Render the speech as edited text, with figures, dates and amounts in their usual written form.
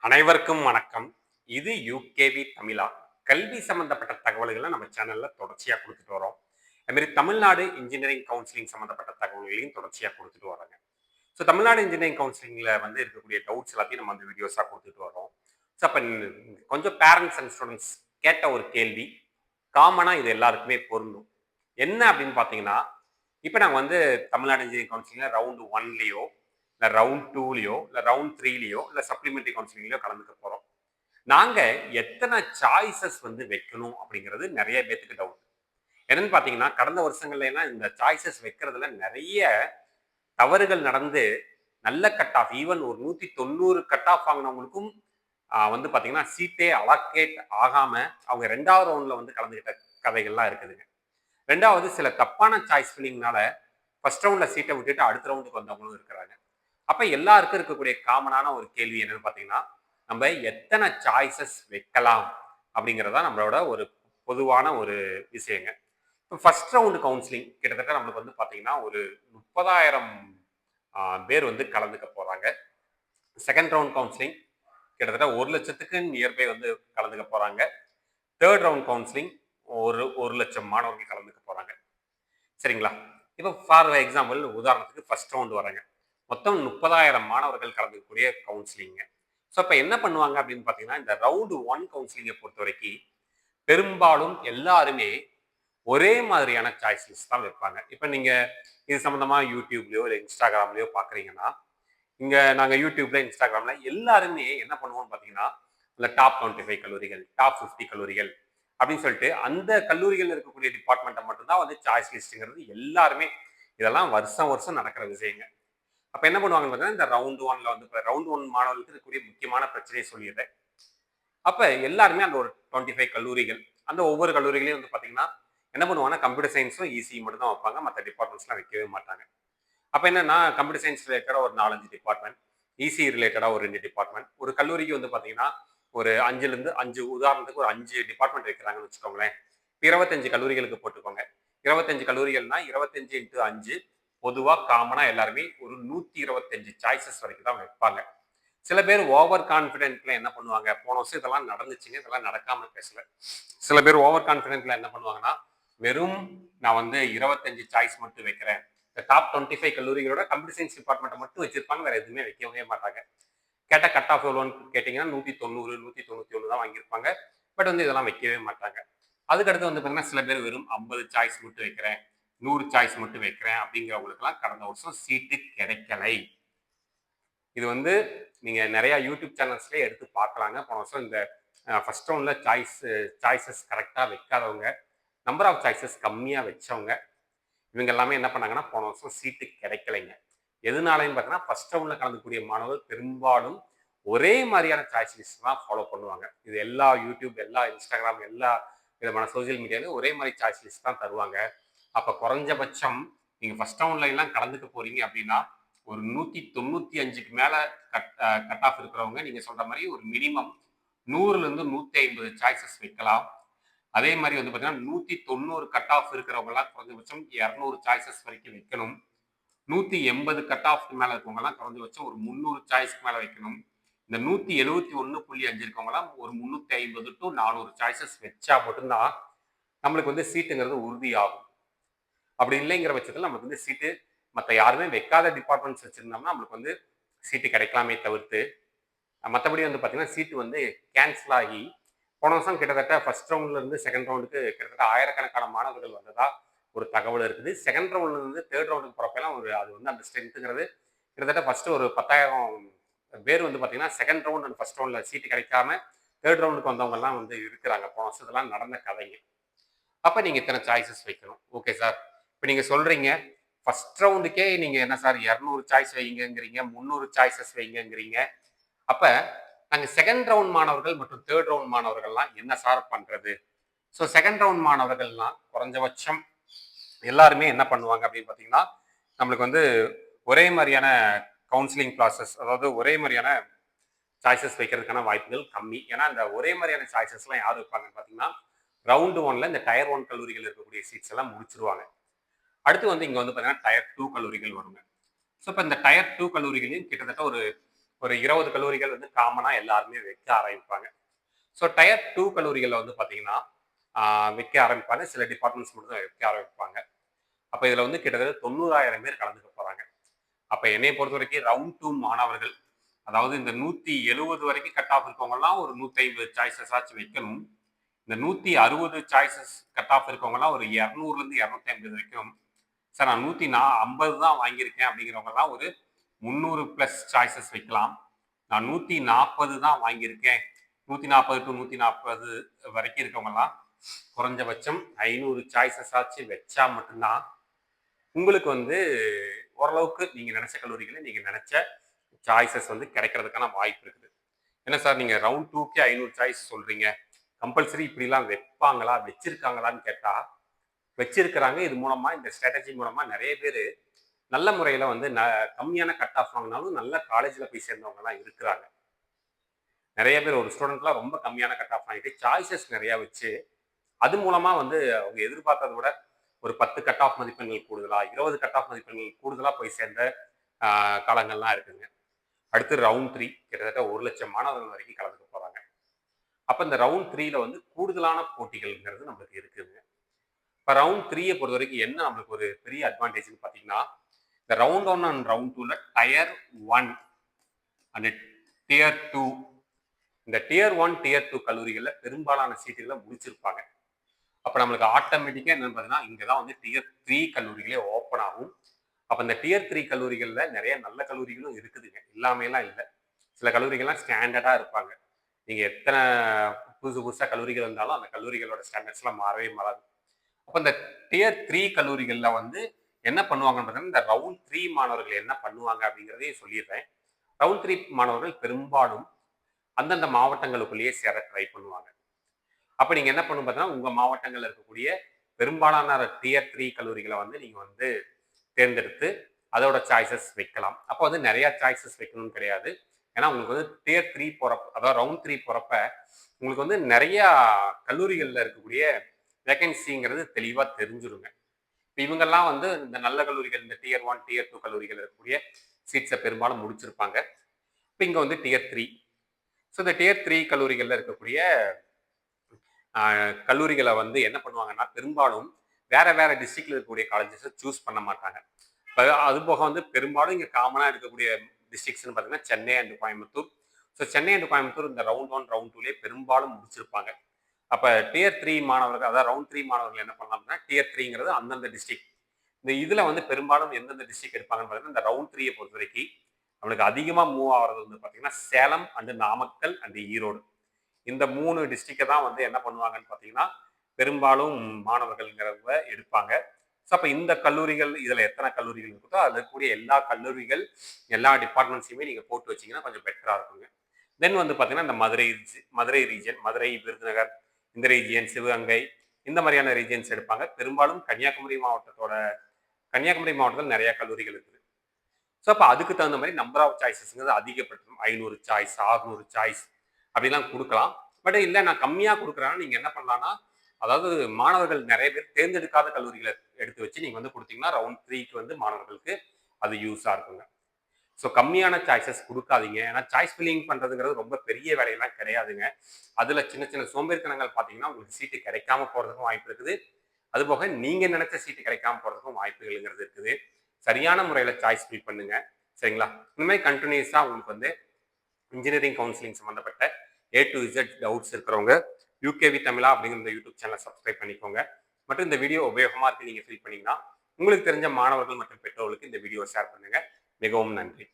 அனைவருக்கும் வணக்கம். இது யூகேவி தமிழா. கல்வி சம்பந்தப்பட்ட தகவல்களை நம்ம சேனல்ல தொடர்ச்சியா குடுத்துட்டு வரோம். அது மாரி தமிழ்நாடு இன்ஜினியரிங் கவுன்சிலிங் சம்பந்தப்பட்ட தகவல்களையும் தொடர்ச்சியா குடுத்துட்டு வர்றோங்க. ஸோ தமிழ்நாடு இன்ஜினியரிங் கவுன்சிலிங்ல வந்து இருக்கக்கூடிய டவுட்ஸ் எல்லாத்தையும் நம்ம வந்து வீடியோஸா குடுத்துட்டு வர்றோம். ஸோ அப்ப கொஞ்சம் பேரண்ட்ஸ் அண்ட் ஸ்டூடண்ட்ஸ் கேட்ட ஒரு கேள்வி, காமனா இது எல்லாருக்குமே பொருந்தும். என்ன அப்படின்னு பார்த்தீங்கன்னா, இப்ப நாங்க வந்து தமிழ்நாடு இன்ஜினியரிங் கவுன்சிலிங்ல ரவுண்ட் 1லயோ, இல்ல ரவுண்ட் 2லயோ, இல்ல ரவுண்ட் 3லயோ, இல்ல சப்ளிமெண்டரி கவுன்சிலிங்லயோ கலந்துக்க போறோம். நாங்க எத்தனை சாய்ஸஸ் வந்து வைக்கணும் அப்படிங்கிறது நெறைய பேத்துக்கு டவுட். என்னன்னு பார்த்தீங்கன்னா, கடந்த வருஷங்கள்ல எல்லாம் இந்த சாய்ஸஸ் வைக்கிறதுல நெறைய தவறுகள் நடந்து, நல்ல கட் ஆஃப் ஈவன் ஒரு 190 கட் ஆஃப் வாங்குனவங்களுக்கும் வந்து பார்த்தீங்கன்னா, சீட்டே அலோகேட் ஆகாம அவங்க 2வது ரவுண்ட்ல வந்து கலந்துக்கிட்ட கதைகள்லாம் இருக்குதுங்க. 2வது சில தப்பான சாய்ஸ் ஃபில்லிங்னால ஃபர்ஸ்ட் ரவுண்ட்ல சீட்டை விட்டுட்டு அடுத்த ரவுண்டுக்கு வந்தவங்களும் இருக்கிறாங்க. அப்ப எல்லாருக்கும் இருக்கக்கூடிய காமனான ஒரு கேள்வி என்னன்னு பார்த்தீங்கன்னா, நம்ம எத்தனை சாய்ஸஸ் வைக்கலாம் அப்படிங்கிறது தான் நம்மளோட ஒரு பொதுவான ஒரு விஷயங்க. இப்போ ஃபர்ஸ்ட் ரவுண்ட் கவுன்சிலிங் கிட்டத்தட்ட நம்மளுக்கு வந்து பார்த்தீங்கன்னா, ஒரு 30,000 பேர் வந்து கலந்துக்க போறாங்க. செகண்ட் ரவுண்ட் கவுன்சிலிங் கிட்டத்தட்ட 1,00,000க்கு நியர்பை வந்து கலந்துக்க போறாங்க. தேர்ட் ரவுண்ட் கவுன்சிலிங் ஒரு 1,00,000 மாணவர்கள் கலந்துக்க போறாங்க. சரிங்களா? இப்போ ஃபார் எக்ஸாம்பிள் உதாரணத்துக்கு ஃபர்ஸ்ட் ரவுண்ட் வராங்க. மொத்தம் 30,000 மாணவர்கள் கலந்துக்கக்கூடிய கவுன்சிலிங்க. ஸோ அப்ப என்ன பண்ணுவாங்க அப்படின்னு பார்த்தீங்கன்னா, இந்த ரவுண்ட் 1 கவுன்சிலிங்கை பொறுத்தவரைக்கும் பெரும்பாலும் எல்லாருமே ஒரே மாதிரியான சாய்ஸ் லிஸ்ட் தான் வைப்பாங்க. இப்ப நீங்க இது சம்பந்தமா யூடியூப்லயோ இல்ல இன்ஸ்டாகிராம்லயோ பாக்குறீங்கன்னா, இங்க நாங்க யூடியூப்ல இன்ஸ்டாகிராம்ல எல்லாருமே என்ன பண்ணுவோம்னு பாத்தீங்கன்னா, இந்த டாப் 25 கல்லூரிகள், டாப் 50 கல்லூரிகள் அப்படின்னு சொல்லிட்டு அந்த கல்லூரிகள் இருக்கக்கூடிய டிபார்ட்மெண்ட்டை மட்டும்தான் வந்து சாய்ஸ் லிஸ்ட்ங்கிறது எல்லாருமே இதெல்லாம் வருஷம் வருஷம் நடக்கிற விஷயங்க. அப்ப என்ன பண்ணுவாங்கன்னு பார்த்தீங்கன்னா, இந்த ரவுண்ட் 1ல வந்து ரவுண்ட் 1 மாணவர்களுக்கு இருக்கக்கூடிய முக்கியமான பிரச்சனையை சொல்லிடுறேன். அப்ப எல்லாருமே அந்த ஒரு 25 கல்லூரிகள், அந்த ஒவ்வொரு கல்லூரிகளையும் வந்து பார்த்தீங்கன்னா, என்ன பண்ணுவாங்கன்னா, கம்ப்யூட்டர் சயின்ஸும், இசிஇ மட்டும் தான் வைப்பாங்க. மத்த டிபார்ட்மெண்ட்ஸ்லாம் வைக்கவே மாட்டாங்க. அப்ப என்னன்னா, கம்ப்யூட்டர் சயின்ஸ் ரிலேட்டடா ஒரு 4, 5 டிபார்ட்மெண்ட், இசிஇ ரிலேட்டடா ஒரு 2 டிபார்ட்மெண்ட், ஒரு கல்லூரிக்கு வந்து பார்த்தீங்கன்னா, ஒரு 5லிருந்து 5 உதாரணத்துக்கு ஒரு 5 டிபார்ட்மெண்ட் வைக்கிறாங்கன்னு வச்சுக்கோங்களேன். 25 கல்லூரிகளுக்கு போட்டுக்கோங்க. 25 கல்லூரிகள்னா 25 இன்டு 5 பொதுவா காமனா எல்லாருமே ஒரு 125 சாய்ஸஸ் வரைக்கும் தான் வைப்பாங்க. சில பேர் ஓவர் கான்ஃபிடென்ட்ல என்ன பண்ணுவாங்க, போன வருஷம் இதெல்லாம் நடந்துச்சுங்க, இதெல்லாம் நடக்காம பேசல. சில பேர் ஓவர் கான்ஃபிடென்ட்ல என்ன பண்ணுவாங்கன்னா, வெறும் நான் வந்து 25 சாய்ஸ் மட்டும் வைக்கிறேன். இந்த டாப் 25 கல்லூரிகளோட கம்ப்யூட்டர் சயின்ஸ் டிபார்ட்மெண்ட் மட்டும் வச்சிருப்பாங்க, வேற எதுவுமே வைக்கவே மாட்டாங்க. கேட்ட கட் ஆஃப் எவ்வளோன்னு கேட்டீங்கன்னா 190, 191 தான் வாங்கியிருப்பாங்க. பட் வந்து இதெல்லாம் வைக்கவே மாட்டாங்க. அதுக்கடுத்து வந்து பார்த்தீங்கன்னா, சில பேர் வெறும் 50 சாய்ஸ் மட்டும் வைக்கிறேன், 100 சாய்ஸ் மட்டும் வைக்கிறேன் அப்படிங்கிறவங்களுக்குலாம் கடந்த வருஷம் சீட்டு கிடைக்கலை. இது வந்து நீங்க நிறைய யூடியூப் சேனல்ஸ்லேயே எடுத்து பார்க்கலாங்க. போன வருஷம் இந்த ஃபர்ஸ்ட் ரவுண்ட்ல சாய்ஸஸ் கரெக்டாக வைக்காதவங்க, நம்பர் ஆஃப் சாய்ஸஸ் கம்மியாக வச்சவங்க, இவங்க எல்லாமே என்ன பண்ணாங்கன்னா, போன வருஷம் சீட்டு கிடைக்கலைங்க. எதுனாலைன்னு பார்த்தீங்கன்னா, ஃபர்ஸ்ட் ரவுண்ட்ல கலந்துக்கூடிய மாணவர்கள் பெரும்பாலும் ஒரே மாதிரியான சாய்ஸ் லிஸ்ட் தான் ஃபாலோ பண்ணுவாங்க. இது எல்லா யூடியூப், எல்லா இன்ஸ்டாகிராம், எல்லா விதமான சோசியல் மீடியாவிலும் ஒரே மாதிரி சாய்ஸ் லிஸ்ட் தான் தருவாங்க. அப்போ குறைஞ்சபட்சம் நீங்க ஃபர்ஸ்ட் ரவுண்ட்ல எல்லாம் கலந்துக்க போறீங்க அப்படின்னா, ஒரு 195க்கு மேல கட் ஆஃப் இருக்கிறவங்க நீங்க சொல்ற மாதிரி ஒரு மினிமம் 100லிருந்து 150 சாய்ஸஸ் வைக்கலாம். அதே மாதிரி வந்து பார்த்தீங்கன்னா, 190 கட் ஆஃப் இருக்கிறவங்கலாம் குறைஞ்சபட்சம் 200 சாய்ஸஸ் வரைக்கும் வைக்கணும். 180 கட் ஆஃப்க்கு மேல இருக்கவங்கலாம் குறைஞ்சபட்சம் ஒரு 300 சாய்ஸ்க்கு மேல வைக்கணும். இந்த 171.5 இருக்கவங்கலாம் ஒரு 350 டு 400 சாய்ஸஸ் வச்சா மட்டும்தான் நம்மளுக்கு வந்து சீட்டுங்கிறது உறுதியாகும். அப்படி இல்லைங்கிற பட்சத்தில் நம்மளுக்கு வந்து சீட்டு மற்ற யாருமே வைக்காத டிபார்ட்மெண்ட்ஸ் வச்சிருந்தோம்னா நம்மளுக்கு வந்து சீட்டு கிடைக்கலாமே தவிர்த்து, மற்றபடி வந்து பார்த்தீங்கன்னா சீட்டு வந்து கேன்சல் ஆகி போன வருஷம் கிட்டத்தட்ட ஃபர்ஸ்ட் ரவுண்ட்ல இருந்து செகண்ட் ரவுண்டுக்கு கிட்டத்தட்ட ஆயிரக்கணக்கான மாணவர்கள் வந்ததா ஒரு தகவல் இருக்குது. செகண்ட் ரவுண்ட்ல இருந்து தேர்ட் ரவுண்டுக்கு போறப்பெல்லாம் ஒரு அது வந்து அந்த ஸ்ட்ரென்த்துங்கிறது கிட்டத்தட்ட ஃபர்ஸ்ட் ஒரு 10,000 பேர் வந்து பார்த்தீங்கன்னா செகண்ட் ரவுண்ட் அண்ட் ஃபர்ஸ்ட் ரவுண்ட்ல சீட்டு கிடைக்காம தேர்ட் ரவுண்டுக்கு வந்தவங்க எல்லாம் வந்து இருக்கிறாங்க. போன வருஷத்துலாம் நடந்த கதைங்க. அப்ப நீங்க இத்தனை சாய்ஸஸ் வைக்கணும். Okay sir. இப்ப நீங்க சொல்றீங்க, ஃபர்ஸ்ட் ரவுண்டுக்கே நீங்க என்ன சார் 200 சாய்ஸ் வைங்கங்கிறீங்க, 300 சாய்ஸஸ் வைங்கங்கிறீங்க. அப்ப நாங்க செகண்ட் ரவுண்ட் மாணவர்கள் மற்றும் தேர்ட் ரவுண்ட் மாணவர்கள்லாம் என்ன சார் பண்றது? ஸோ செகண்ட் ரவுண்ட் மாணவர்கள்லாம் குறைஞ்சபட்சம் எல்லாருமே என்ன பண்ணுவாங்க அப்படின்னு பார்த்தீங்கன்னா, நம்மளுக்கு வந்து ஒரே மாதிரியான கவுன்சிலிங் ப்ராசஸ், அதாவது ஒரே மாதிரியான சாய்ஸஸ் வைக்கிறதுக்கான வாய்ப்புகள் கம்மி. ஏன்னா, இந்த ஒரே மாதிரியான சாய்ஸஸ்லாம் யார் வைப்பாங்கன்னு பார்த்தீங்கன்னா, ரவுண்ட் 1ல இந்த டயர் 1 கல்லூரிகள் இருக்கக்கூடிய சீட்ஸ் எல்லாம் முடிச்சிருவாங்க. அடுத்து வந்து இங்க வந்து பார்த்தீங்கன்னா, டயர் 2 கல்லூரிகள் வருங்க. ஸோ இப்போ இந்த டயர் 2 கல்லூரிகளையும் கிட்டத்தட்ட ஒரு ஒரு 20 கல்லூரிகள் வந்து காமனாக எல்லாருமே வைக்க ஆரம்பிப்பாங்க. ஸோ டயர் 2 கல்லூரிகளில் வந்து பார்த்தீங்கன்னா வைக்க ஆரம்பிப்பாங்க. சில டிபார்ட்மெண்ட்ஸ் மட்டும் தான் வைக்க ஆரம்பிப்பாங்க. அப்போ இதில் வந்து கிட்டத்தட்ட 90,000 பேர் கலந்துக்க போகிறாங்க. அப்போ என்னை பொறுத்த வரைக்கும் ரவுண்ட் 2 மாணவர்கள், அதாவது இந்த 170 வரைக்கும் கட் ஆஃப் இருக்கவங்கலாம் ஒரு 150 சாய்ஸஸ் ஆச்சு வைக்கணும். இந்த 160 சாய்ஸஸ் கட் ஆஃப் இருக்கவங்கலாம் ஒரு 200லேருந்து 250 வரைக்கும். சார் நான் 150 தான் வாங்கியிருக்கேன் அப்படிங்கிறவங்கலாம் ஒரு 300 ப்ளஸ் சாய்ஸஸ் வைக்கலாம். நான் 140 தான் வாங்கியிருக்கேன், 140 டு 140 வரைக்கும் இருக்கவங்கலாம் குறைஞ்சபட்சம் 500 சாய்ஸஸ் ஆச்சு வச்சா மட்டும்தான் உங்களுக்கு வந்து ஓரளவுக்கு நீங்கள் நினச்ச கல்லூரிகளை நீங்கள் நினச்ச சாய்ஸஸ் வந்து கிடைக்கிறதுக்கான வாய்ப்பு இருக்குது. என்ன சார் நீங்கள் ரவுண்ட் 2க்கே 500 சாய்ஸ் சொல்கிறீங்க, கம்பல்சரி இப்படிலாம் வைப்பாங்களா, வச்சிருக்காங்களான்னு கேட்டால் வச்சிருக்கிறாங்க. இது மூலமாக, இந்த ஸ்ட்ராட்டஜி மூலமாக நிறைய பேர் நல்ல முறையில் வந்து கம்மியான கட் ஆஃப் வாங்கினாலும் நல்ல காலேஜில் போய் சேர்ந்தவங்கலாம் இருக்கிறாங்க. நிறைய பேர் ஒரு ஸ்டூடெண்ட்லாம் ரொம்ப கம்மியான கட் ஆஃப் வாங்கிட்டு சாய்ஸஸ் நிறையா வச்சு அது மூலமாக வந்து அவங்க எதிர்பார்த்ததை விட ஒரு 10 கட் ஆஃப் மதிப்பெண்கள் கூடுதலாக, 20 கட் ஆஃப் மதிப்பெண்கள் கூடுதலாக போய் சேர்ந்த காலங்கள்லாம் இருக்குங்க. அடுத்து ரவுண்ட் 3 கிட்டத்தட்ட 1,00,000 மாணவர்கள் வரைக்கும் கலந்துக்க போகிறாங்க. அப்போ இந்த ரவுண்ட் 3ல வந்து கூடுதலான போட்டிகள்ங்கிறது நம்மளுக்கு இருக்குதுங்க. இப்போ ரவுண்ட் 3யை பொறுத்த வரைக்கும் என்ன நம்மளுக்கு ஒரு பெரிய அட்வான்டேஜ்னு பார்த்தீங்கன்னா, இந்த ரவுண்ட் 1 அண்ட் ரவுண்ட் 2ல டயர் 1 அண்ட் டியர் 2, இந்த டியர் 1 டியர் 2 கல்லூரிகளில் பெரும்பாலான சீட்டுகளை முடிச்சிருப்பாங்க. அப்போ நம்மளுக்கு ஆட்டோமேட்டிக்காக என்னன்னு பார்த்தீங்கன்னா, இங்கே தான் வந்து டியர் 3 கல்லூரிகளே ஓப்பன் ஆகும். அப்போ இந்த டியர் 3 கல்லூரிகளில் நிறைய நல்ல கல்லூரிகளும் இருக்குதுங்க, இல்லாமலாம் இல்லை. சில கல்லூரிகள்லாம் ஸ்டாண்டர்டாக இருப்பாங்க. நீங்கள் எத்தனை புதுசாக கல்லூரிகள் இருந்தாலும் அந்த கல்லூரிகளோட ஸ்டாண்டர்ட்ஸ்லாம் மாறவே மாறாது. அப்போ இந்த டியர் 3 கல்லூரிகளில் வந்து என்ன பண்ணுவாங்கன்னு பார்த்தீங்கன்னா, இந்த ரவுண்ட் 3 மாணவர்கள் என்ன பண்ணுவாங்க அப்படிங்கிறதையும் சொல்லிடுறேன். ரவுண்ட் 3 மாணவர்கள் பெரும்பாலும் அந்தந்த மாவட்டங்களுக்குள்ளேயே சேர ட்ரை பண்ணுவாங்க. அப்போ நீங்கள் என்ன பண்ணணும் பார்த்தீங்கன்னா, உங்கள் மாவட்டங்களில் இருக்கக்கூடிய பெரும்பாலான டியர் 3 கல்லூரிகளை வந்து நீங்கள் வந்து தேர்ந்தெடுத்து அதோட சாய்ஸஸ் வைக்கலாம். அப்போ வந்து நிறையா சாய்ஸஸ் வைக்கணும்னு கிடையாது. ஏன்னா உங்களுக்கு வந்து டியர் 3 போகிறப்ப, அதாவது ரவுண்ட் 3 போகிறப்ப உங்களுக்கு வந்து நிறையா கல்லூரிகளில் இருக்கக்கூடிய வேகன்சிங்கிறது தெளிவாக தெரிஞ்சிருங்க. இப்போ இவங்கெல்லாம் வந்து இந்த நல்ல கல்லூரிகள், இந்த டியர் 1 டியர் 2 கல்லூரிகள் இருக்கக்கூடிய சீட்ஸை பெரும்பாலும் முடிச்சிருப்பாங்க. இப்போ இங்கே வந்து டியர் 3. ஸோ இந்த டியர் 3 கல்லூரிகளில் இருக்கக்கூடிய கல்லூரிகளை வந்து என்ன பண்ணுவாங்கன்னா, பெரும்பாலும் வேற வேற டிஸ்ட்ரிக்ட்ல இருக்கக்கூடிய காலேஜஸை சூஸ் பண்ண மாட்டாங்க. அது போக வந்து பெரும்பாலும் இங்கே காமனாக இருக்கக்கூடிய டிஸ்ட்ரிக்ட்ஸ்னு பார்த்தீங்கன்னா Chennai and Coimbatore. So Chennai and Coimbatore இந்த ரவுண்ட் 1 ரவுண்ட் 2லேயே பெரும்பாலும் முடிச்சிருப்பாங்க. அப்போ டியர் 3 மாணவர்கள், அதாவது ரவுண்ட் 3 மாணவர்கள் என்ன பண்ணலாம் அப்படின்னா, டியர் 3ங்கிறது அந்தந்த டிஸ்ட்ரிக்ட். இந்த இதில் வந்து பெரும்பாலும் எந்தெந்த டிஸ்ட்ரிக்ட் எடுப்பாங்கன்னு பார்த்தீங்கன்னா, இந்த ரவுண்ட் 3யை பொறுத்த வரைக்கும் நம்மளுக்கு அதிகமாக மூவ் ஆகிறது வந்து பார்த்தீங்கன்னா சேலம் அண்டு நாமக்கல் அண்டு ஈரோடு. இந்த 3 டிஸ்ட்ரிக்டை தான் வந்து என்ன பண்ணுவாங்கன்னு பார்த்தீங்கன்னா பெரும்பாலும் மாணவர்கள்ங்கிறவங்க எடுப்பாங்க. ஸோ அப்போ இந்த கல்லூரிகள், இதில் எத்தனை கல்லூரிகள் இருக்குதோ அதில் இருக்கக்கூடிய எல்லா கல்லூரிகள், எல்லா டிபார்ட்மெண்ட்ஸையுமே நீங்கள் போட்டு வச்சிங்கன்னா கொஞ்சம் பெட்டராக இருக்குங்க. தென் வந்து பார்த்தீங்கன்னா இந்த மதுரை ரீஜன், மதுரை, விருதுநகர், இந்த ரீஜியன், சிவகங்கை, இந்த மாதிரியான ரீஜியன்ஸ் எடுப்பாங்க. பெரும்பாலும் கன்னியாகுமரி மாவட்டத்தில் நிறைய கல்லூரிகள் இருக்குது. ஸோ அப்போ அதுக்கு தகுந்த மாதிரி நம்பர் ஆஃப் சாய்ஸஸ்ங்கிறது அதிகப்படுத்தும். 500 சாய்ஸ், 600 சாய்ஸ் அப்படிலாம் கொடுக்கலாம். பட் இல்லை நான் கம்மியாக கொடுக்குறேன்னா நீங்கள் என்ன பண்ணலாம்னா, அதாவது மாணவர்கள் நிறைய பேர் தேர்ந்தெடுக்காத கல்லூரிகளை எடுத்து வச்சு நீங்கள் வந்து கொடுத்தீங்கன்னா ரவுண்ட் 3க்கு வந்து மாணவர்களுக்கு அது யூஸாக இருக்குங்க. ஸோ கம்மியான சாய்ஸஸ் கொடுக்காதீங்க. ஏன்னா சாய்ஸ் ஃபில்லிங் பண்ணுறதுங்கிறது ரொம்ப பெரிய வேலையெல்லாம் கிடையாதுங்க. அதில் சின்ன சின்ன சோம்பேறித்தனங்கள் பார்த்தீங்கன்னா உங்களுக்கு சீட்டு கிடைக்காம போகிறதுக்கும் வாய்ப்பு இருக்குது. அதுபோக நீங்கள் நினைச்ச சீட்டு கிடைக்காம போகிறதுக்கும் வாய்ப்புகள்ங்கிறது இருக்குது. சரியான முறையில் சாய்ஸ் ஃபில் பண்ணுங்க, சரிங்களா? இந்த மாதிரி கண்டினியூஸாக உங்களுக்கு வந்து இன்ஜினியரிங் கவுன்சிலிங் சம்மந்தப்பட்ட A to Z டவுட்ஸ் இருக்கிறவங்க யூகேவி தமிழா அப்படிங்கிற இந்த யூடியூப் சேனலை சப்ஸ்கிரைப் பண்ணிக்கோங்க. மற்றும் இந்த வீடியோ உபயோகமாக இருக்கு நீங்கள் ஃபீல் பண்ணீங்கன்னா உங்களுக்கு தெரிஞ்ச மாணவர்கள் மற்றும் பெற்றோர்களுக்கு இந்த வீடியோ ஷேர் பண்ணுங்க. மிகவும் நன்றி.